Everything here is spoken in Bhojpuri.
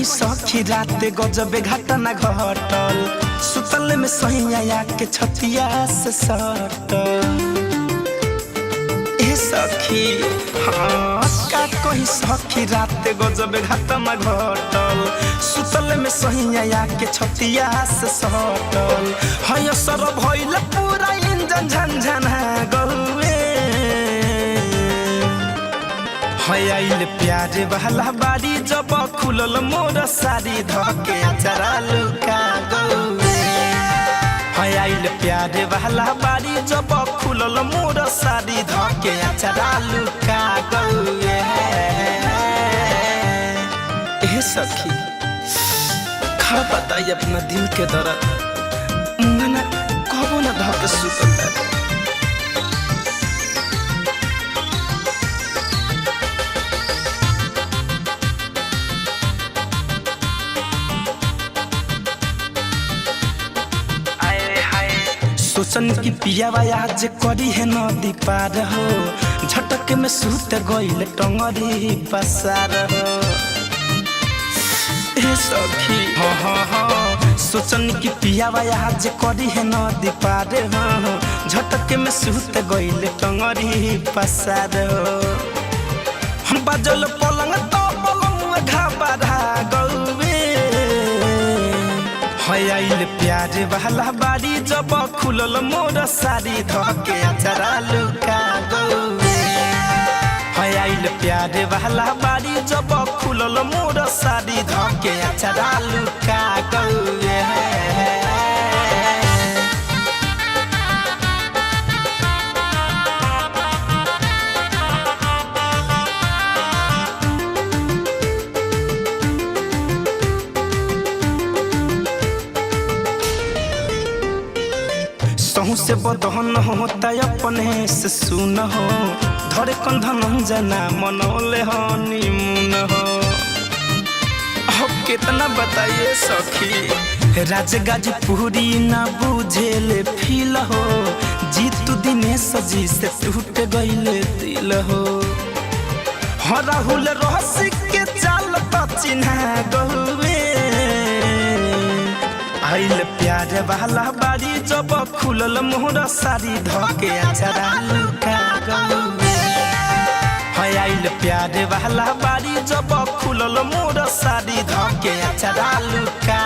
सखी रात गजबे घटना घटल सुतल में सैया के छतिया से सटल ए सखी हाँ का कही सखी रात गजबे घटना घटल सुतल में सैया के छतिया से सटल हय सर भइल पूरा इंजन झनझना गौए हयाइल प्यारे वाला बारी जब खुलल मोर सारी धके चरा लुका गौए हयाइल प्यारे वाला बारी जब खुलल मोर सारी धके चरा लुका गौए ए सखी खा बताई अपना दिल के दर्द मना कबो न धके सुतता सोचन की पियावा आज करी है नदी पार हो झटक में सूत गइल टंगरी पसार हो ए सखी हाँ हाँ हाँ सोचन की पियावा आज करी है नदी पार हो झटक में सूत गइल टंगरी पसार हो हम बाजल पलंग तो पलंग घबरा गौए हयाइल प्यारे वाला बारी जब खुलल मोर सारी धके चरा लुका गौए हयाइल प्यारे वाला बारी जब खुलल मोर सारी धके चरा लुका गौए से बदहन होता अपने से सुन हो धरे कंधन जना मनोले हनीमून हो अब कितना बताइए सखी राज गाजीपुरी ना बुझेले फील हो जीतू दिनेश जी से टूट गइले दिल हो हो राहुल रहस्य के चाल तो चिन्हा गहुए आइल प्यारे वाला बारी जब खुलल मोर सारी धके चरा लुका गौए आइल प्यारे वाला बारी जब खुलल मोर सारी धके चरा लुका